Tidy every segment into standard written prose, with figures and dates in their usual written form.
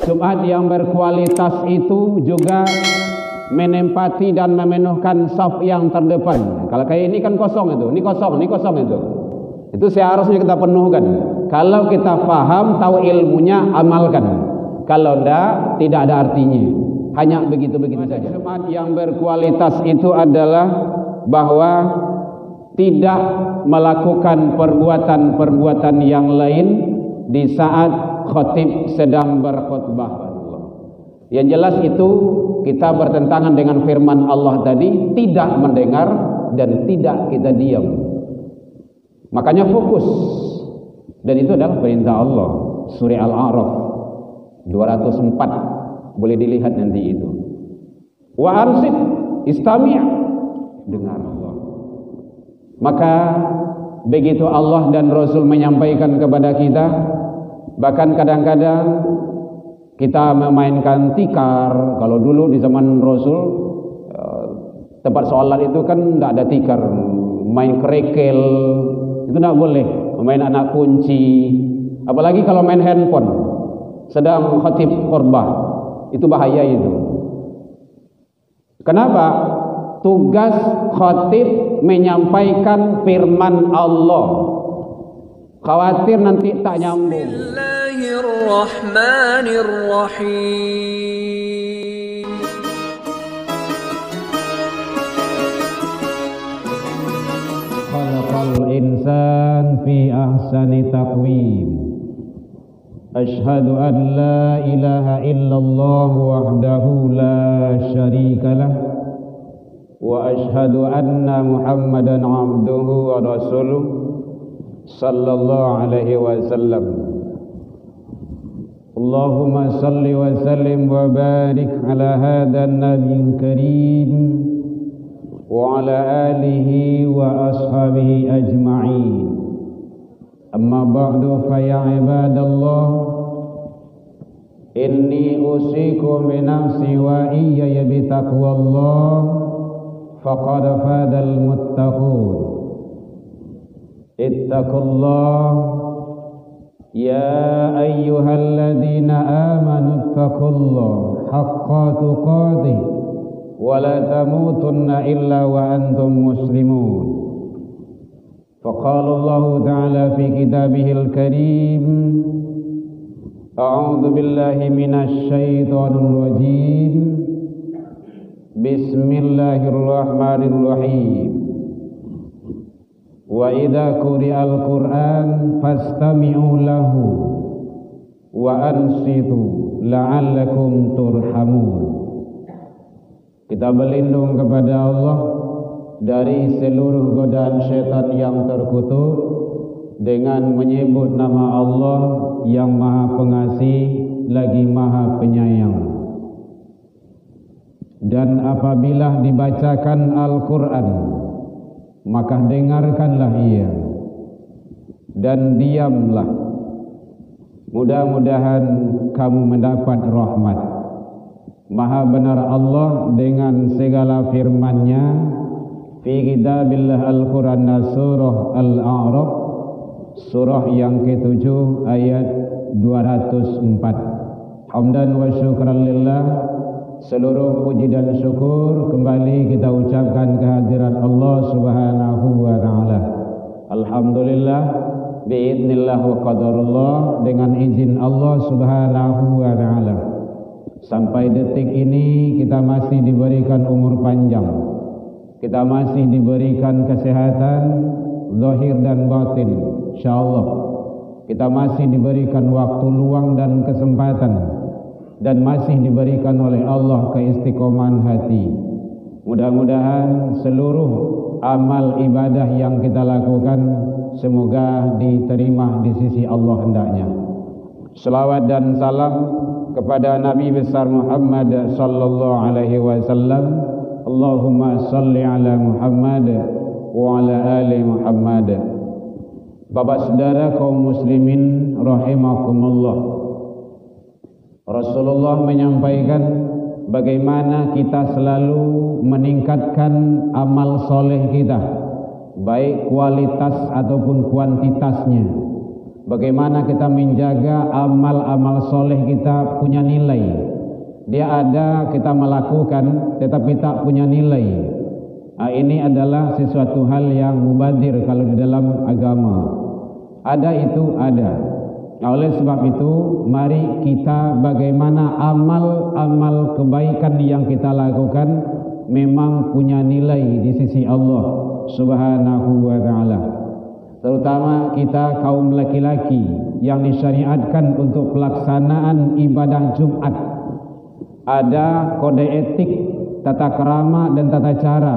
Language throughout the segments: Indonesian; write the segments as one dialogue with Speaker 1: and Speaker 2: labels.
Speaker 1: Jumat yang berkualitas itu juga menempati dan memenuhkan saf yang terdepan. Kalau kayak ini kan kosong itu, ini kosong itu. Itu seharusnya kita penuhkan. Kalau kita paham, tahu ilmunya, amalkan. Kalau tidak ada artinya. Hanya begitu-begitu saja. Jumat yang berkualitas itu adalah bahwa tidak melakukan perbuatan-perbuatan yang lain di saat khatib sedang berkhutbah. Yang jelas itu kita bertentangan dengan firman Allah tadi, tidak mendengar dan tidak kita diam. Makanya fokus. Dan itu adalah perintah Allah. Surah Al-A'raf 204. Boleh dilihat nanti itu. Wa ansit istami', dengar Allah. Maka begitu Allah dan Rasul menyampaikan kepada kita, bahkan kadang-kadang kita memainkan tikar. Kalau dulu di zaman Rasul tempat sholat itu kan tidak ada tikar, main kerekel itu tidak boleh, main anak kunci, apalagi kalau main handphone sedang khatib khutbah, itu bahaya itu. Kenapa? Tugas khatib menyampaikan firman Allah, khawatir nanti tak nyambung. Bismillahirrahmanirrahim. Khalaqal insan fi ahsani taqwim. Ashhadu an la ilaha illallah wahdahu la syarika lah, wa ashhadu anna Muhammadan abduhu wa rasuluh sallallahu alaihi wasallam. Allahumma salli wa sallim wa barik ala hadha an-nabiyil karim wa ala alihi wa ashabihi ajma'in. Amma ba'du, fa ya ibadallah, inni usikum bi nafsi wa iyaya bi taqwallah, faqad fadal muttaqun. Ittaqullah ya ayyuhalladzina amanu ittaqullaha haqqa tuqatih wa la tamutunna illa wa antum muslimun. فقال الله تعالى في كتابه الكريم أعوذ بالله من الشيطان الرجيم بسم الله الرحمن الرحيم وإذا قرئ القرآن فاستمعوا له وأنصتوا لعلكم ترحمون. Kita berlindung kepada Allah dari seluruh godaan syaitan yang terkutuk dengan menyebut nama Allah yang Maha Pengasih lagi Maha Penyayang. Dan apabila dibacakan Al-Quran, maka dengarkanlah ia dan diamlah. Mudah-mudahan kamu mendapat rahmat. Maha benar Allah dengan segala firman-Nya fi kitabillah Al-Quran, surah Al-A'raf, surah yang ke-7 ayat 204. Hamdan wa syukran lillah, seluruh puji dan syukur kembali kita ucapkan kehadirat Allah subhanahu wa ta'ala. Alhamdulillah, biidnillah wa qadarullah, dengan izin Allah subhanahu wa ta'ala. Sampai detik ini kita masih diberikan umur panjang, kita masih diberikan kesehatan zahir dan batin, insyaallah. Kita masih diberikan waktu luang dan kesempatan, dan masih diberikan oleh Allah keistiqomahan hati. Mudah-mudahan seluruh amal ibadah yang kita lakukan semoga diterima di sisi Allah hendaknya. Selawat dan salam kepada Nabi besar Muhammad sallallahu alaihi wasallam. Allahumma salli ala Muhammad wa ala ali Muhammad. Bapak saudara kaum muslimin rahimakumullah, Rasulullah menyampaikan bagaimana kita selalu meningkatkan amal soleh kita, baik kualitas ataupun kuantitasnya. bagaimana kita menjaga amal-amal soleh kita punya nilai. Dia ada, kita melakukan, tetapi tak punya nilai. Ini adalah sesuatu hal yang mubadir kalau di dalam agama. Ada itu ada. Oleh sebab itu, mari kita bagaimana amal-amal kebaikan yang kita lakukan memang punya nilai di sisi Allah Subhanahu wa ta'ala. Terutama kita kaum laki-laki yang disyariatkan untuk pelaksanaan ibadah Jumat. Ada kode etik, tata krama dan tata cara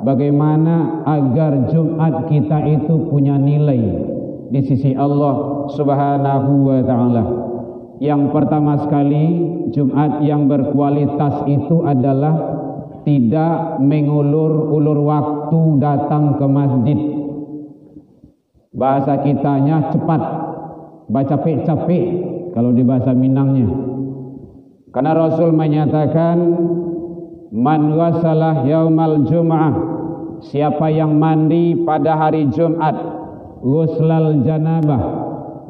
Speaker 1: bagaimana agar Jumat kita itu punya nilai di sisi Allah Subhanahu wa ta'ala. Yang pertama sekali, Jumat yang berkualitas itu adalah tidak mengulur-ulur waktu datang ke masjid. Bahasa kitanya cepat, capek-capek kalau di bahasa Minangnya. Karena Rasul menyatakan, man ghasalah yaumal jum'ah, siapa yang mandi pada hari Jumat, ghuslal janabah,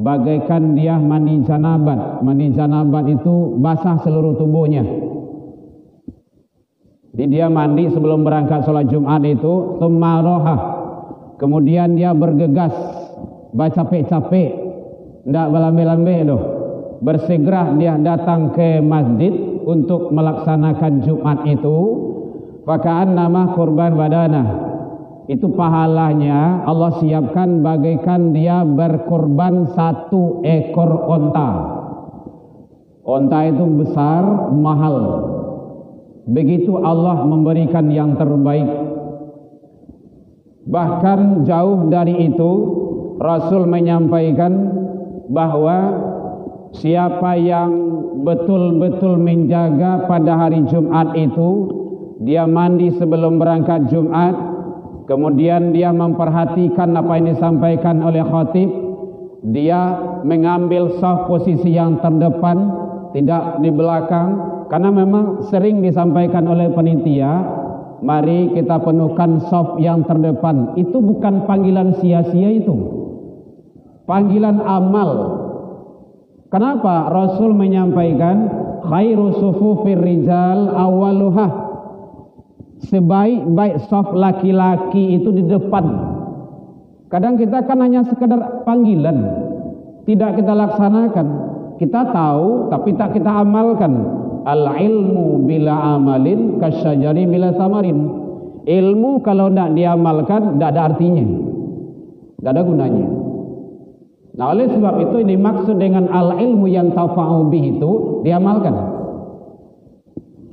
Speaker 1: bagaikan dia mandi janabat. Mandi janabat itu basah seluruh tubuhnya. Jadi dia mandi sebelum berangkat sholat Jumat itu, tsumma roha, kemudian dia bergegas, capek-capek, tidak belambe-lambe itu, bersegera dia datang ke masjid untuk melaksanakan Jumat itu. Faka'an nama kurban badana, itu pahalanya Allah siapkan bagaikan dia berkorban 1 ekor onta. Onta itu besar, mahal. Begitu Allah memberikan yang terbaik. Bahkan jauh dari itu, Rasul menyampaikan bahwa siapa yang betul-betul menjaga pada hari Jumat itu, dia mandi sebelum berangkat Jumat, kemudian dia memperhatikan apa yang disampaikan oleh khatib, dia mengambil saf posisi yang terdepan, tidak di belakang. Karena memang sering disampaikan oleh panitia, mari kita penuhkan saf yang terdepan. Itu bukan panggilan sia-sia itu, panggilan amal. Kenapa Rasul menyampaikan khairu sufufir rijal awaluha, sebaik-baik saf laki-laki itu di depan. Kadang kita kan hanya sekedar panggilan, tidak kita laksanakan. Kita tahu tapi tak kita amalkan. Al-ilmu bila amalin kasyajari bila samarin. Ilmu kalau tidak diamalkan tidak ada artinya, tidak ada gunanya. Nah, oleh sebab itu dimaksud dengan al-ilmu yang tafa'u bih itu diamalkan.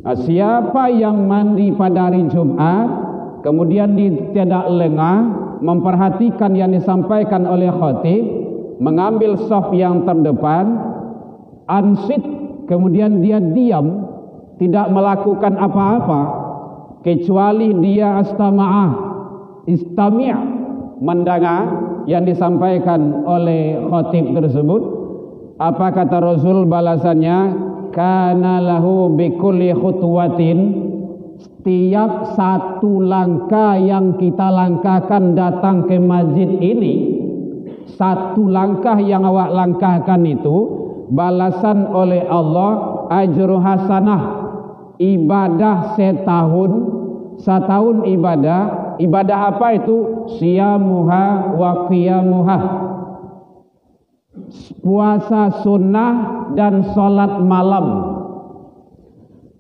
Speaker 1: Nah, siapa yang mandi pada hari Jumat kemudian tidak lengah memperhatikan yang disampaikan oleh khatib, mengambil saf yang terdepan, ansit, kemudian dia diam, tidak melakukan apa-apa kecuali dia istami', mendengar yang disampaikan oleh khatib tersebut. Apa kata Rasul balasannya? Kana lahu bikulli khutwatin, setiap satu langkah yang kita langkahkan datang ke masjid ini, satu langkah yang awak langkahkan itu balasan oleh Allah ajru hasanah, ibadah setahun ibadah. Ibadah apa itu? Siyamuha wa qiyamuha, puasa sunnah dan sholat malam.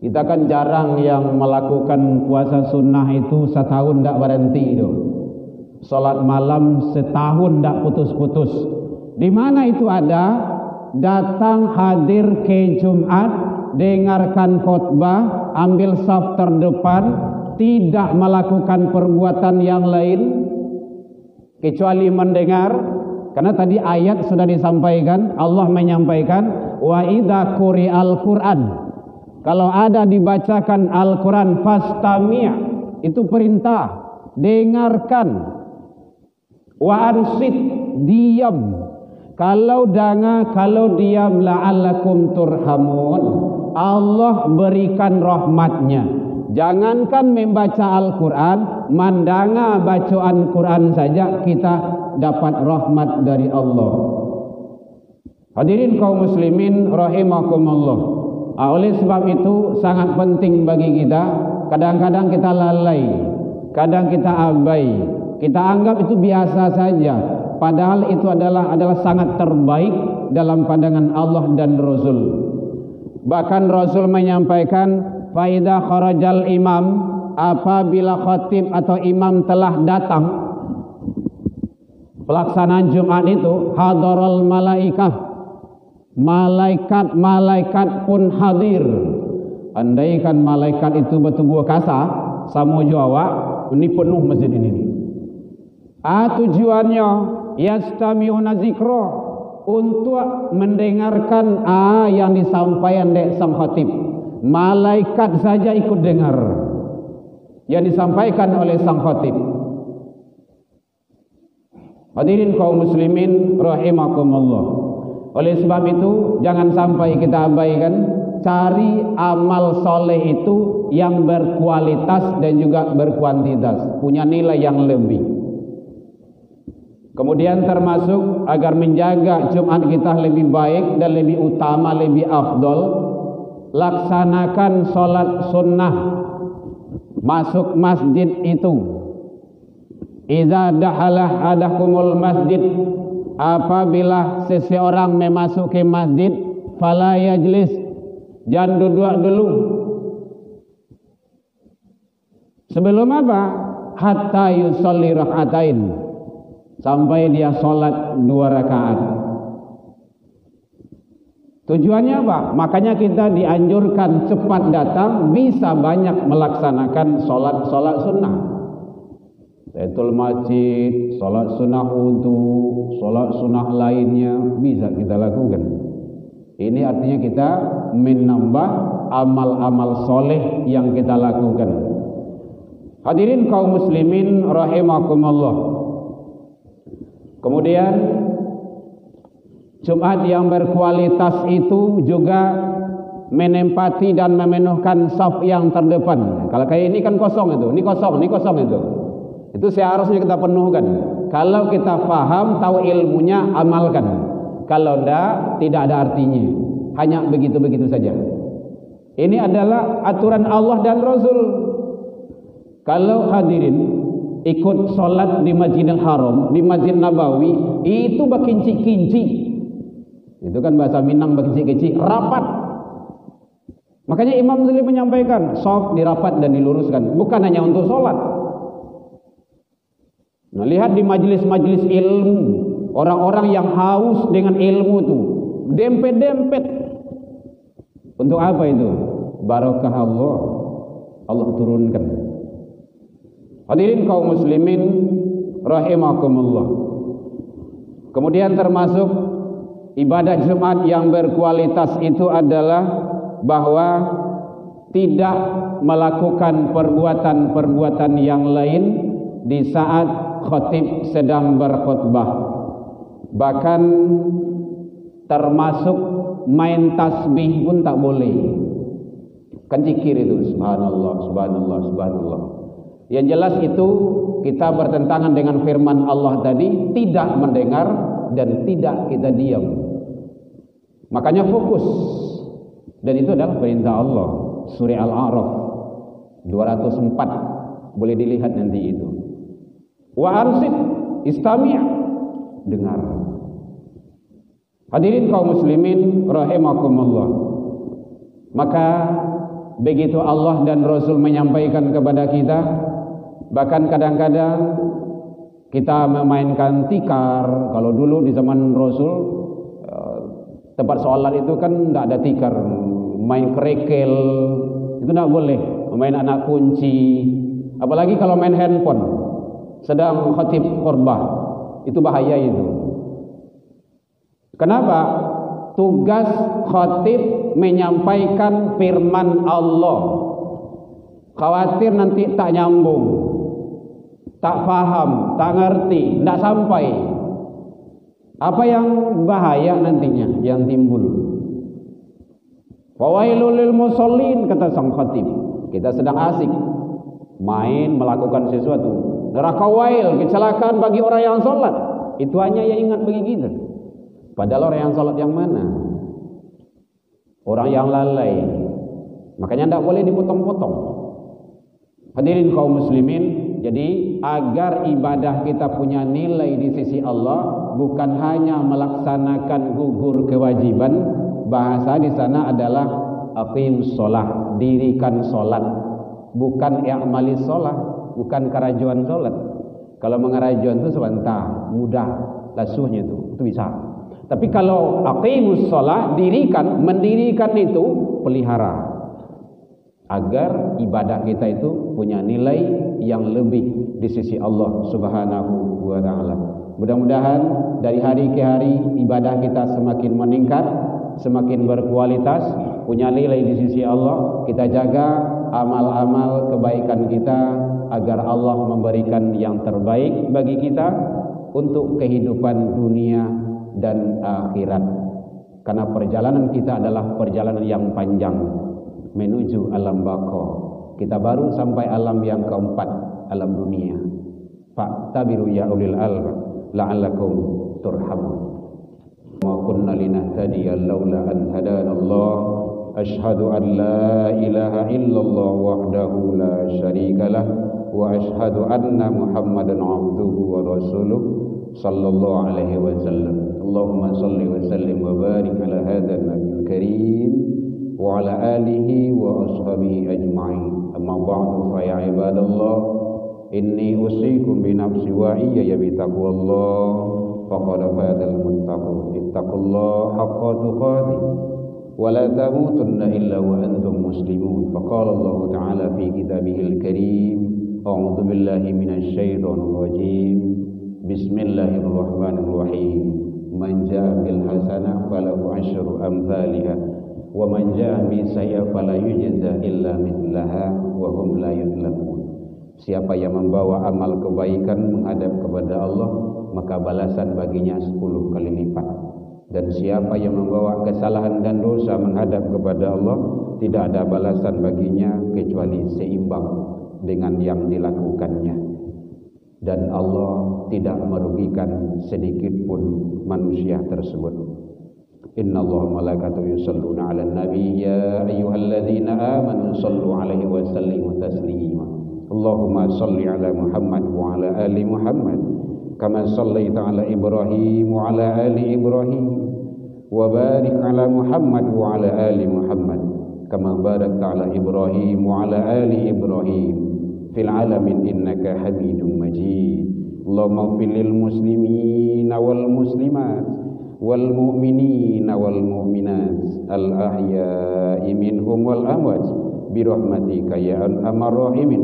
Speaker 1: Kita kan jarang yang melakukan puasa sunnah itu setahun tidak berhenti itu. Sholat malam setahun tidak putus-putus. Di mana itu ada? Datang hadir ke Jumat, dengarkan khutbah, ambil saf terdepan, tidak melakukan perbuatan yang lain kecuali mendengar. Karena tadi ayat sudah disampaikan, Allah menyampaikan wa idza quri'al Qur'an, kalau ada dibacakan Al-Quran fastami', itu perintah, dengarkan. Wa ansit, diam. Kalau diam la'allakum turhamun, Allah berikan rahmatnya. Jangankan membaca Al-Quran, mandanga bacaan Quran saja kita dapat rahmat dari Allah. Hadirin kaum muslimin rahimakumullah. Oleh sebab itu sangat penting bagi kita. Kadang-kadang kita lalai, kadang kita abai, kita anggap itu biasa saja, padahal itu adalah sangat terbaik dalam pandangan Allah dan Rasul. Bahkan Rasul menyampaikan, faida kharajal imam, apabila khatib atau imam telah datang pelaksanaan Jumat itu, hadarul malaikah, malaikat pun hadir. Andaikan malaikat itu bertubuh kasa, sama Jawa, ini penuh masjid ini. Tujuannya yastami'una zikra, untuk mendengarkan yang disampaikan oleh sang khatib. Malaikat saja ikut dengar yang disampaikan oleh sang khatib. Hadirin kaum muslimin rahimakumullah. Oleh sebab itu jangan sampai kita abaikan, cari amal soleh itu yang berkualitas dan juga berkuantitas, punya nilai yang lebih. Kemudian termasuk agar menjaga Jumat kita lebih baik dan lebih utama, lebih afdol, laksanakan sholat sunnah masuk masjid itu. Idza dakhala ahadakumul masjid, apabila seseorang memasuki masjid, fala yajlis, jangan duduk dulu. Sebelum apa? Hatta yusolli rakaatain, sampai dia sholat 2 rakaat. Tujuannya apa? Makanya kita dianjurkan cepat datang, bisa banyak melaksanakan sholat sunnah. Tahiyatul masjid, sholat sunnah wudu, sholat sunnah lainnya bisa kita lakukan. Ini artinya kita menambah amal-amal soleh yang kita lakukan. Hadirin kaum muslimin rahimakumullah. Kemudian Jumat yang berkualitas itu juga menempati dan memenuhkan saf yang terdepan. Kalau kayak ini kan kosong itu, ini kosong itu. Itu seharusnya kita penuhkan. Kalau kita paham, tahu ilmunya, amalkan. Kalau tidak ada artinya. Hanya begitu-begitu saja. Ini adalah aturan Allah dan Rasul. Kalau hadirin ikut sholat di Masjidil Haram, di Masjid Nabawi, itu berkinci-kinci. Itu kan bahasa Minang, berkinci-kinci, rapat. Makanya Imam Muslim menyampaikan, shaf dirapat dan diluruskan, bukan hanya untuk sholat. Nah, lihat di majelis-majelis ilmu, orang-orang yang haus dengan ilmu itu dempet-dempet. Untuk apa itu? Barakah Allah turunkan. Hadirin kaum muslimin rahimakumullah. Kemudian termasuk ibadah Jumat yang berkualitas itu adalah bahwa tidak melakukan perbuatan-perbuatan yang lain di saat khatib sedang berkhutbah. Bahkan termasuk main tasbih pun tak boleh. Kan zikir itu, subhanallah, subhanallah, subhanallah. Yang jelas itu kita bertentangan dengan firman Allah tadi, tidak mendengar dan tidak kita diam. Makanya fokus. Dan itu adalah perintah Allah. Surah Al-A'raf 204. Boleh dilihat nanti itu. Wa ansit, istami', dengar. Hadirin kaum muslimin rahimakumullah. Maka begitu Allah dan Rasul menyampaikan kepada kita, bahkan kadang-kadang kita memainkan tikar. Kalau dulu di zaman Rasul tempat sholat itu kan tidak ada tikar, main kerekel itu tidak boleh, main anak kunci, apalagi kalau main handphone sedang khatib khutbah, itu bahaya itu. Kenapa? Tugas khatib menyampaikan firman Allah. Khawatir nanti tak nyambung, tak paham, tak ngerti, tidak sampai. Apa yang bahaya nantinya yang timbul? Fawailul lil musallin, kata sang khatib. Kita sedang asik main melakukan sesuatu. Neraka wail, kecelakaan bagi orang yang sholat. Itu hanya yang ingat bagi kita. Padahal orang yang sholat yang mana? Orang yang lalai. Makanya tidak boleh dipotong-potong. Hadirin kaum muslimin, jadi agar ibadah kita punya nilai di sisi Allah, bukan hanya melaksanakan gugur kewajiban. Bahasa di sana adalah aqimus shalah, dirikan salat, bukan i'malis shalah, bukan kerajuan salat. Kalau mengerajuan itu sebentar, mudah lasuhnya itu bisa. Tapi kalau aqimus shalah, mendirikan itu pelihara, agar ibadah kita itu punya nilai yang lebih di sisi Allah Subhanahu wa taala. Mudah-mudahan dari hari ke hari ibadah kita semakin meningkat, semakin berkualitas, punya nilai di sisi Allah. Kita jaga amal-amal kebaikan kita agar Allah memberikan yang terbaik bagi kita untuk kehidupan dunia dan akhirat. Karena perjalanan kita adalah perjalanan yang panjang menuju alam baqa. Kita baru sampai alam yang keempat, alam dunia. Fa'tabiru ya ulil albab la'allakum turhamun. Ma kunna linahtadiya laula an hadana Allah. Ashhadu an la ilaha illallah wahdahu la syarika lah wa ashhadu anna Muhammadan abduhu wa rasuluh sallallahu alaihi wasallam. Allahumma salli wa sallim wa barik ala hadzal nabiyil karim wa ala alihi wa ashabihi ajma'in. Amma ba'du fa ya ibadallah, inni usikum bi nafsi wa iyaya bi taqwallah faqad fadal muttaqun. Ittaqullaha haqqa tuqatih wa la tamutunna illa wa antum muslimun. Faqala Allah ta'ala fi kitabihil karim, a'udzu billahi minasy syaithanir rajim. Bismillahirrahmanirrahim. Man jaa bil hasanah falahu asyru amsalihha wa man jaa bi sayyi'atin fala yujza illa mithlaha wa hum la yuzlamun. Siapa yang membawa amal kebaikan menghadap kepada Allah, maka balasan baginya 10 kali lipat. Dan siapa yang membawa kesalahan dan dosa menghadap kepada Allah, tidak ada balasan baginya kecuali seimbang dengan yang dilakukannya. Dan Allah tidak merugikan sedikit pun manusia tersebut. Inna Allah malaikatahu yusalluna 'alan nabi ya ayyuhalladzina amanu sallu 'alaihi wa sallimu taslima. Allahumma salli 'ala Muhammad wa 'ala ali Muhammad kama shallaita 'ala Ibrahim wa 'ala ali Ibrahim wa barik 'ala Muhammad wa 'ala ali Muhammad kama barakta 'ala Ibrahim wa 'ala ali Ibrahim fil alamin innaka hamidum majid. Allahumma ighfir lil muslimina wal muslimat wal mu'minina wal mu'minat al ahya'i minhum wal amwat bi rahmatika ya arhamar rahimin.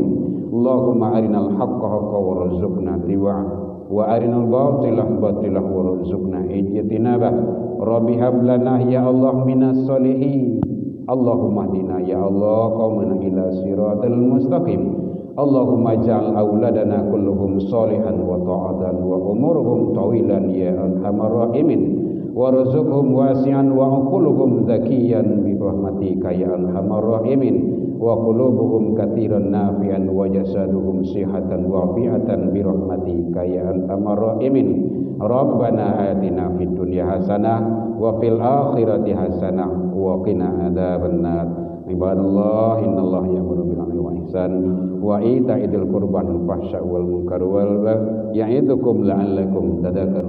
Speaker 1: Allahumma arinal haqqa haqqan warzuqna ittiba'ah wa arinal batila batilah warzuqna ijtinabah. Rabbi hab lana ya Allah minas solihin. Allahumma hdina ya Allah qaumana ila siratal mustaqim. Allahumma ja'al auladana kulluhum salihan wa ta'atan wa umurhum tawilan ya arhamar rahimin warzuqhum wasi'an wa uquluhum zakiyan bi rahmatika ya arhamar rahimin wa qulubuhum katsiran nafi'an wa jasaduhum sihatan wa afiatan bi rahmatika ya arhamar rahimin. Rabbana atina fid dunya hasanah wa fil akhirati hasanah wa qina adzabannar. Ibadallah, innallaha ya'muru bil 'adli wal ihsan wa ita'i dzil qurba wal fahsya'i wal munkari wal baghi ya'idukum la'allakum tadhakkarun.